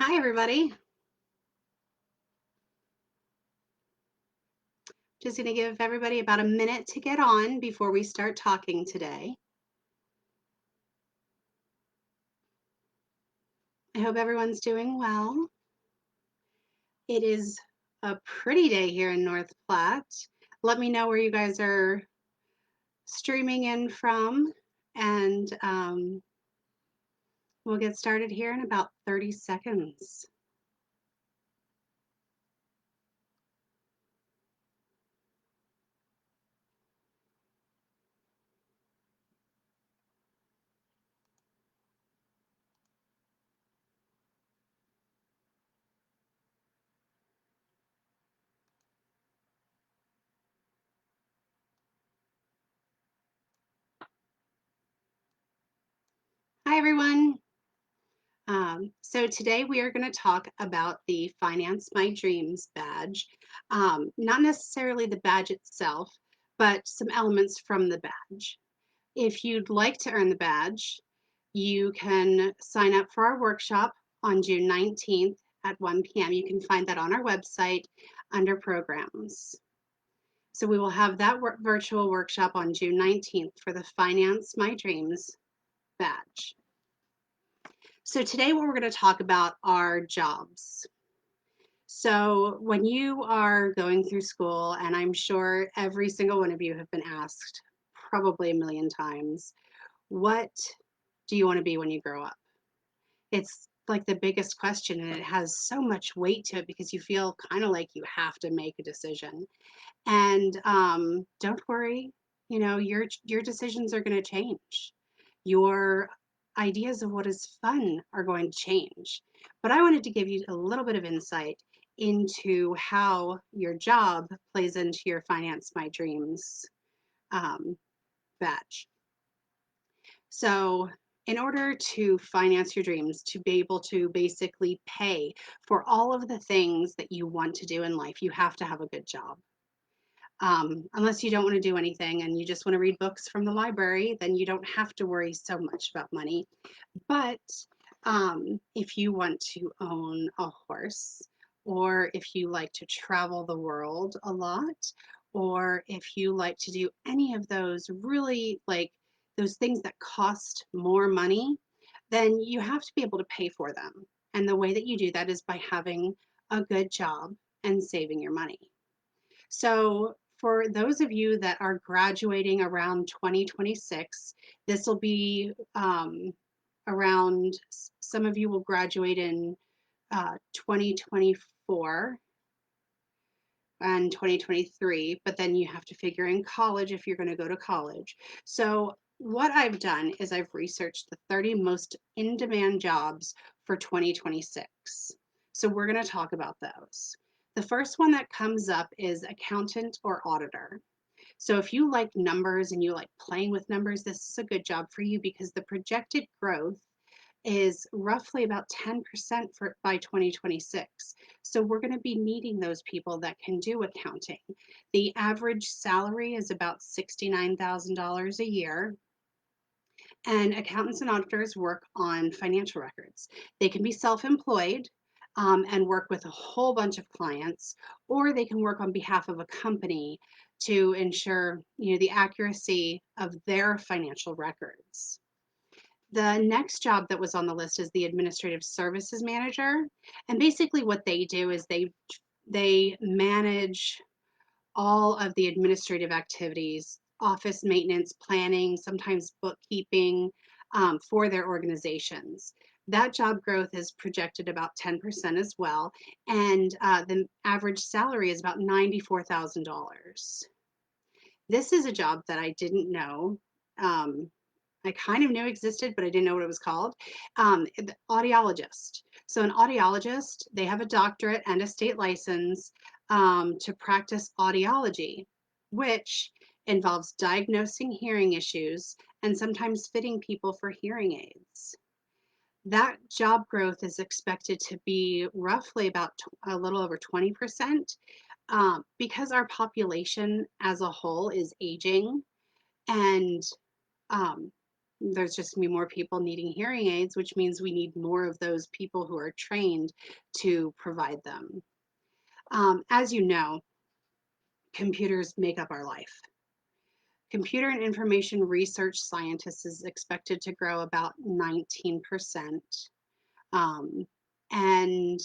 Hi, everybody. Just going to give everybody about a minute to get on before we start talking today. I hope everyone's doing well. It is a pretty day here in North Platte. Let me know where you guys are streaming in from, and we'll get started here in about 30 seconds. Hi, everyone. So today we are going to talk about the Finance My Dreams badge. Not necessarily the badge itself, but some elements from the badge. If you'd like to earn the badge, you can sign up for our workshop on June 19th at 1 p.m. You can find that on our website under programs. So we will have that virtual workshop on June 19th for the Finance My Dreams badge. So today what we're going to talk about are jobs. So when you are going through school, and I'm sure every single one of you have been asked probably a million times, what do you want to be when you grow up? It's like the biggest question, and it has so much weight to it because you feel kind of like you have to make a decision. And don't worry, your decisions are going to change. Your ideas of what is fun are going to change. But I wanted to give you a little bit of insight into how your job plays into your Finance My Dreams badge. So, in order to finance your dreams, to be able to basically pay for all of the things that you want to do in life, you have to have a good job. Unless you don't want to do anything and you just want to read books from the library, then you don't have to worry so much about money. But if you want to own a horse, or if you like to travel the world a lot, or if you like to do any of those really like those things that cost more money, then you have to be able to pay for them. And the way that you do that is by having a good job and saving your money. So for those of you that are graduating around 2026, this will be around, some of you will graduate in 2024 and 2023, but then you have to figure in college if you're going to go to college. So what I've done is I've researched the 30 most in-demand jobs for 2026. So we're going to talk about those. The first one that comes up is accountant or auditor. So if you like numbers and you like playing with numbers, this is a good job for you because the projected growth is roughly about 10% by 2026. So we're going to be needing those people that can do accounting. The average salary is about $69,000 a year. And accountants and auditors work on financial records. They can be self-employed and work with a whole bunch of clients, or they can work on behalf of a company to ensure the accuracy of their financial records. The next job that was on the list is the administrative services manager. And basically what they do is they manage all of the administrative activities, office maintenance, planning, sometimes bookkeeping for their organizations. That job growth is projected about 10% as well. And the average salary is about $94,000. This is a job that I didn't know. I kind of knew existed, but I didn't know what it was called. The audiologist. So an audiologist, they have a doctorate and a state license to practice audiology, which involves diagnosing hearing issues and sometimes fitting people for hearing aids. That job growth is expected to be roughly about a little over 20%, because our population as a whole is aging, and um, There's just going to be more people needing hearing aids, which means we need more of those people who are trained to provide them. As you know, computers make up our life. Computer and information research scientists is expected to grow about 19%. Um, and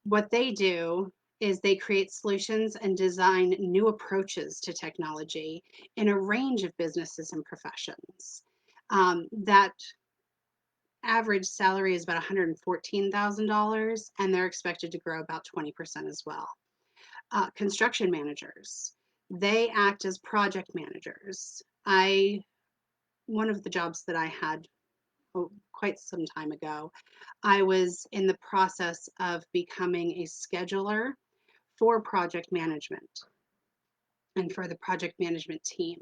what they do is they create solutions and design new approaches to technology in a range of businesses and professions. That average salary is about $114,000, and they're expected to grow about 20% as well. Construction managers, they act as project managers. One of the jobs that I had quite some time ago, I was in the process of becoming a scheduler for project management and for the project management team.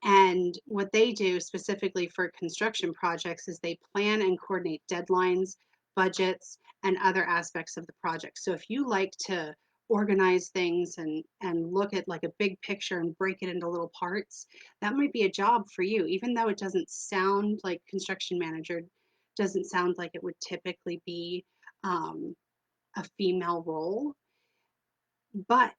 And what they do specifically for construction projects is they plan and coordinate deadlines, budgets, and other aspects of the project. So if you like to organize things and look at like a big picture and break it into little parts, that might be a job for you, even though it doesn't sound like construction manager, doesn't sound like it would typically be a female role. But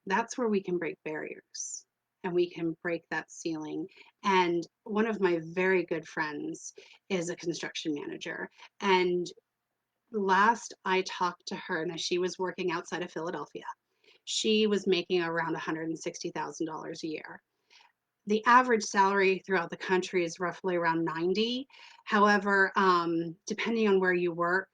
that's where we can break barriers and we can break that ceiling. And one of my very good friends is a construction manager. And last I talked to her, now she was working outside of Philadelphia. She was making around $160,000 a year. The average salary throughout the country is roughly around 90. However, depending on where you work,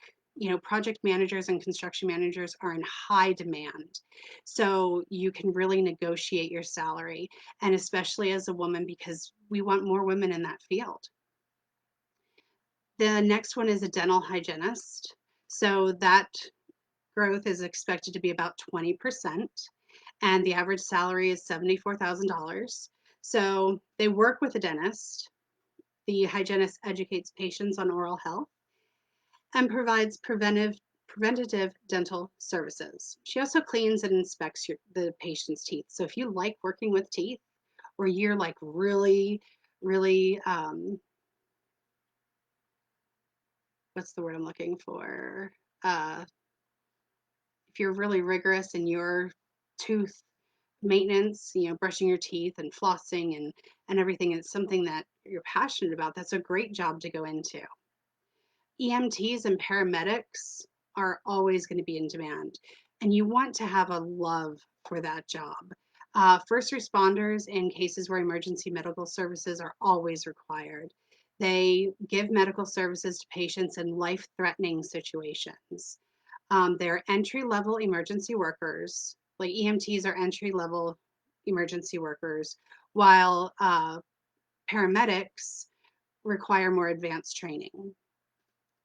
project managers and construction managers are in high demand. So you can really negotiate your salary, and especially as a woman, because we want more women in that field. The next one is a dental hygienist. So that growth is expected to be about 20%, and the average salary is $74,000. So they work with a dentist. The hygienist educates patients on oral health and provides preventative dental services. She also cleans and inspects the patient's teeth. So if you like working with teeth, or you're like really, really, what's the word I'm looking for? If you're really rigorous in your tooth maintenance, brushing your teeth and flossing and everything, it's something that you're passionate about, that's a great job to go into. EMTs and paramedics are always going to be in demand, and you want to have a love for that job. First responders in cases where emergency medical services are always required. They give medical services to patients in life-threatening situations. They're entry-level emergency workers. Like EMTs are entry-level emergency workers, while paramedics require more advanced training.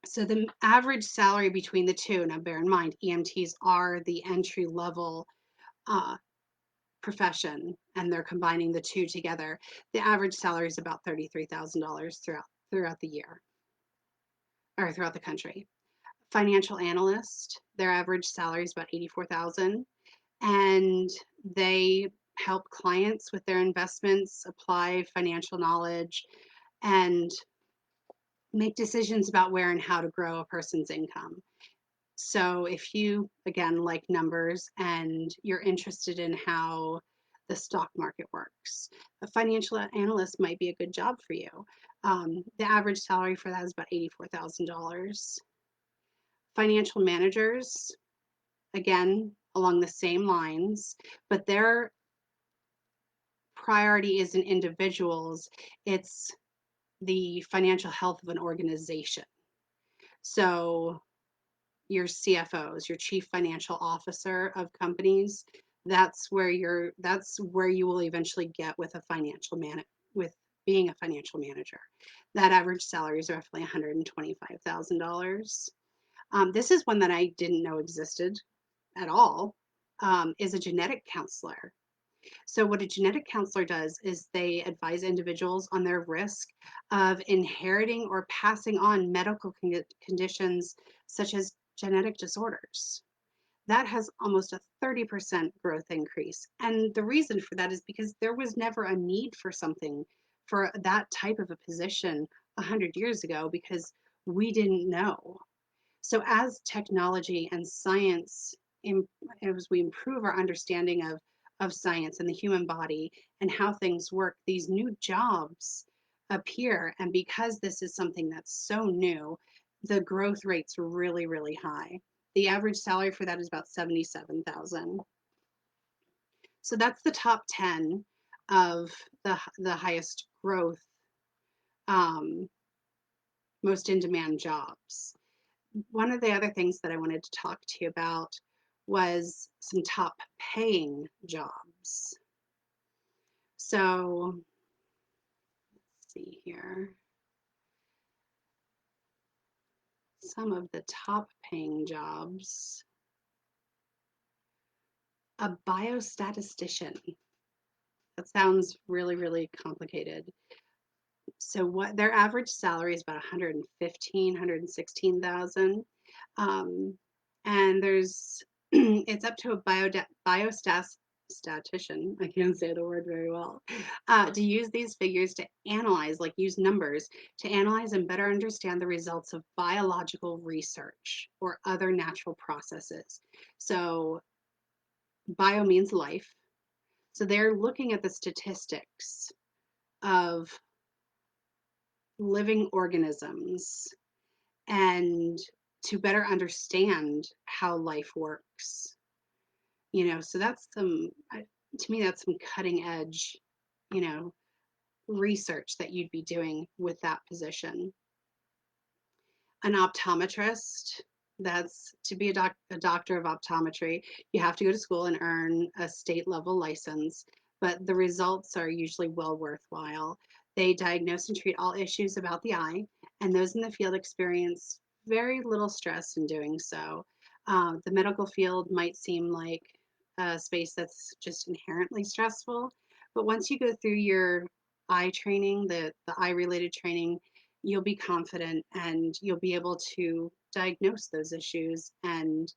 So the average salary between the two, now bear in mind, EMTs are the entry-level profession, and they're combining the two together. The average salary is about $33,000 throughout the year, or throughout the country. Financial analyst, their average salary is about $84,000, and they help clients with their investments, apply financial knowledge, and make decisions about where and how to grow a person's income. So if you, again, like numbers and you're interested in how the stock market works, a financial analyst might be a good job for you. The average salary for that is about $84,000. Financial managers, again, along the same lines, but their priority isn't individuals, it's the financial health of an organization. So your CFOs, your chief financial officer of companies, that's where you will eventually get with with being a financial manager. That average salary is roughly $125,000. This is one that I didn't know existed at all, is a genetic counselor. So what a genetic counselor does is they advise individuals on their risk of inheriting or passing on medical conditions such as genetic disorders. That has almost a 30% growth increase. And the reason for that is because there was never a need for something for that type of a position 100 years ago because we didn't know. So as technology and science, as we improve our understanding of science and the human body and how things work, these new jobs appear. And because this is something that's so new, the growth rate's really, really high. The average salary for that is about 77,000. So that's the top 10 of the highest growth, um, most in demand jobs. One of the other things that I wanted to talk to you about was some top paying jobs. So let's see here. Some of the top paying jobs. A biostatistician. That sounds really, really complicated. So what their average salary is about 115, 116,000. And there's it's up to a biostatistician, I can't say the word very well, to use these figures to analyze, like use numbers to analyze and better understand the results of biological research or other natural processes. So bio means life. So they're looking at the statistics of living organisms and to better understand how life works. So that's to me, that's some cutting edge, you know, research that you'd be doing with that position. An optometrist, that's to be a doctor of optometry, you have to go to school and earn a state level license, but the results are usually well worthwhile. They diagnose and treat all issues about the eye, and those in the field experience very little stress in doing so. The medical field might seem like a space that's just inherently stressful, but once you go through your eye training, the eye related training, you'll be confident and you'll be able to diagnose those issues and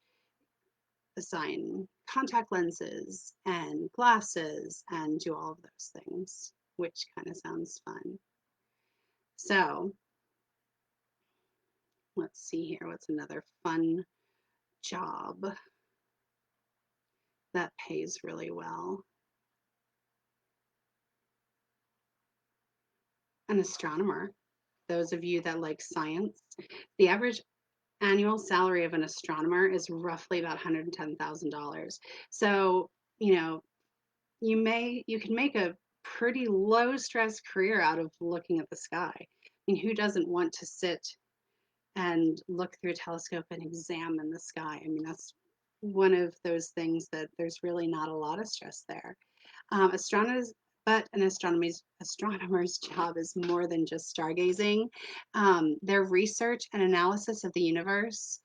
assign contact lenses and glasses and do all of those things, which kind of sounds fun. So let's see here. What's another fun job that pays really well? An astronomer. Those of you that like science, the average annual salary of an astronomer is roughly about $110,000. So, you know, you can make a pretty low stress career out of looking at the sky. I mean, who doesn't want to sit and look through a telescope and examine the sky? I mean, that's one of those things that there's really not a lot of stress there. Astronomers, but an astronomer's job is more than just stargazing. Their research and analysis of the universe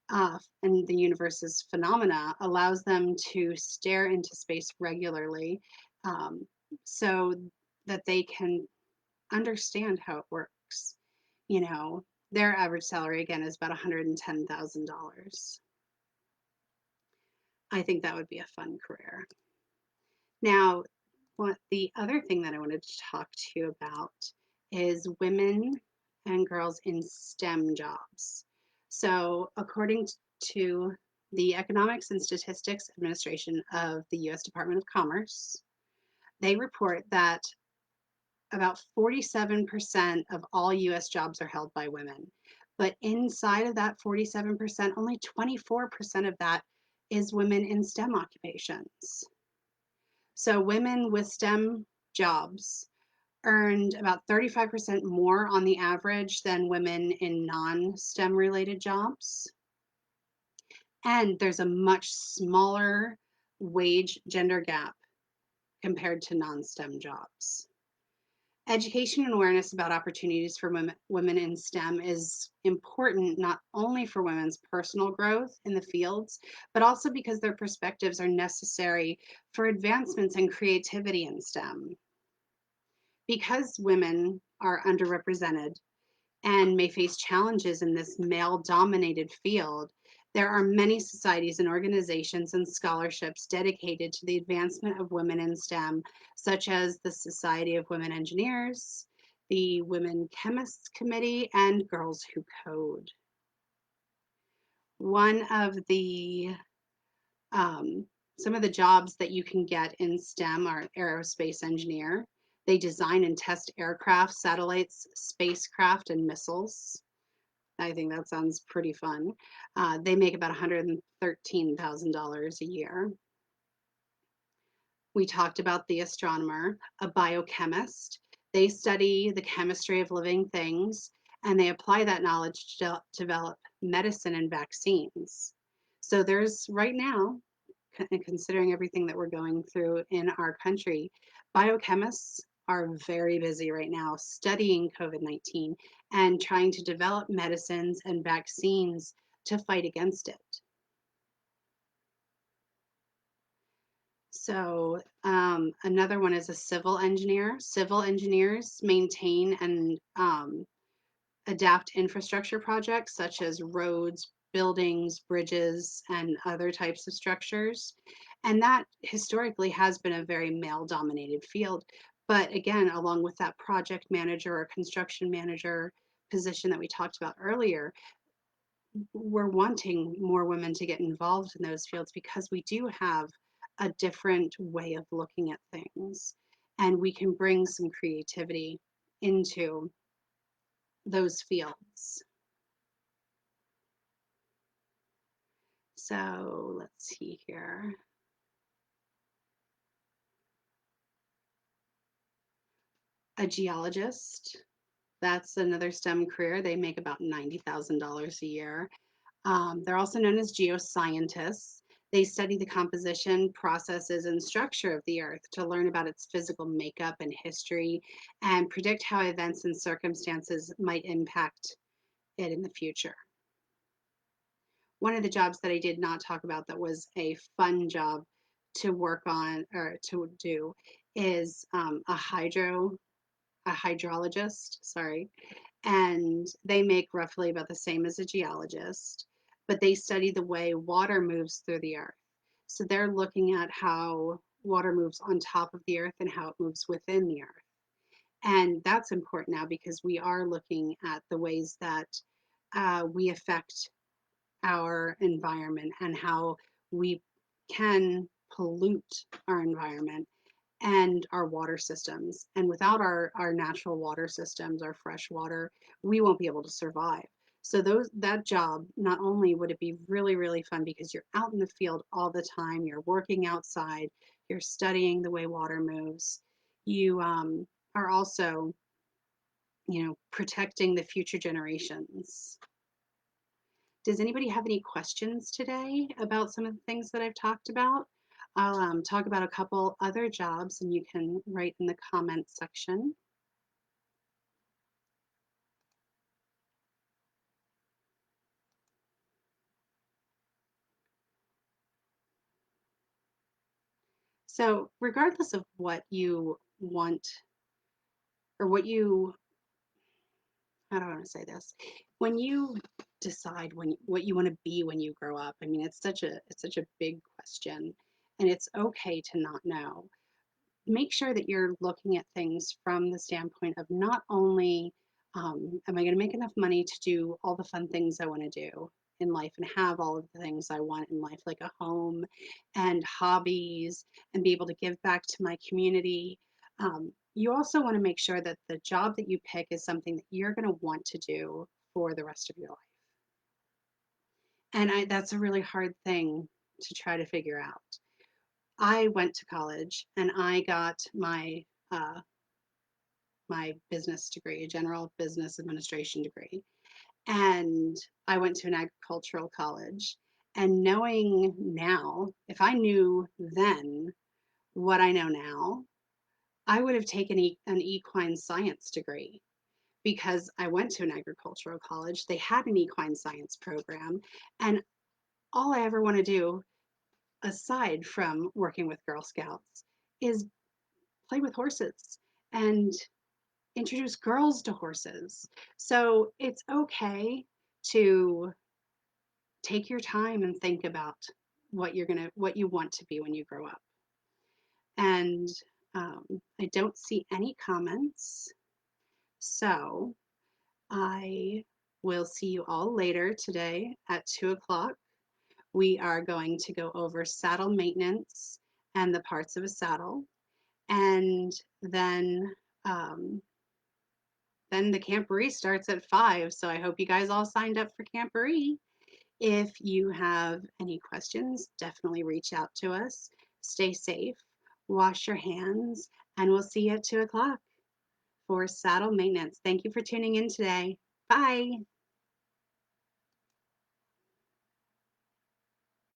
and the universe's phenomena allows them to stare into space regularly, um, so that they can understand how it works. You know, their average salary again is about $110,000. I think that would be a fun career. Now, what the other thing that I wanted to talk to you about is women and girls in STEM jobs. So, according to the Economics and Statistics Administration of the US Department of Commerce, they report that about 47% of all US jobs are held by women. But inside of that 47%, only 24% of that is women in STEM occupations. So women with STEM jobs earned about 35% more on the average than women in non-STEM related jobs. And there's a much smaller wage gender gap compared to non-STEM jobs. Education and awareness about opportunities for women in STEM is important not only for women's personal growth in the fields, but also because their perspectives are necessary for advancements in creativity in STEM. Because women are underrepresented and may face challenges in this male-dominated field, There are many societies and organizations and scholarships dedicated to the advancement of women in STEM, such as the Society of Women Engineers, the Women Chemists Committee, and Girls Who Code. One of the some of the jobs that you can get in STEM are aerospace engineer. They design and test aircraft, satellites, spacecraft, and missiles. I think that sounds pretty fun. They make about $113,000 a year. We talked about the astronomer, a biochemist. They study the chemistry of living things and they apply that knowledge to develop medicine and vaccines. So there's right now, considering everything that we're going through in our country, biochemists are very busy right now studying COVID-19 and trying to develop medicines and vaccines to fight against it. So another one is a civil engineer. Civil engineers maintain and adapt infrastructure projects such as roads, buildings, bridges, and other types of structures. And that historically has been a very male dominated field. But again, along with that project manager or construction manager position that we talked about earlier, we're wanting more women to get involved in those fields because we do have a different way of looking at things and we can bring some creativity into those fields. So let's see here. A geologist, that's another STEM career. They make about $90,000 a year. They're also known as geoscientists. They study the composition, processes, and structure of the Earth to learn about its physical makeup and history and predict how events and circumstances might impact it in the future. One of the jobs that I did not talk about that was a fun job to work on or to do is a hydrologist, sorry, and they make roughly about the same as a geologist, but they study the way water moves through the earth. So they're looking at how water moves on top of the earth and how it moves within the earth. And that's important now because we are looking at the ways that we affect our environment and how we can pollute our environment and our water systems. And without our natural water systems, our fresh water, we won't be able to survive. So that job, not only would it be really, really fun because you're out in the field all the time, you're working outside, you're studying the way water moves, you are also, protecting the future generations. Does anybody have any questions today about some of the things that I've talked about? I'll talk about a couple other jobs and you can write in the comments section. So regardless of what you want or how do I want to say this? When you decide what you want to be when you grow up, I mean, it's such a big question and it's okay to not know. Make sure that you're looking at things from the standpoint of not only am I going to make enough money to do all the fun things I want to do in life and have all of the things I want in life, like a home and hobbies and be able to give back to my community. You also want to make sure that the job that you pick is something that you're going to want to do for the rest of your life. And that's a really hard thing to try to figure out. I went to college and I got my business degree, a general business administration degree. And I went to an agricultural college. And knowing now, if I knew then what I know now, I would have taken an equine science degree because I went to an agricultural college. They had an equine science program. And all I ever want to do, aside from working with Girl Scouts, is play with horses and introduce girls to horses. So it's okay to take your time and think about what you want to be when you grow up. And I don't see any comments, so I will see you all later today at 2 o'clock. We are going to go over saddle maintenance and the parts of a saddle, and um, then the camporee starts at 5. So I hope you guys all signed up for camporee. If you have any questions, definitely reach out to us. Stay safe, wash your hands, and we'll see you at 2 o'clock for saddle maintenance. Thank you for tuning in today. Bye.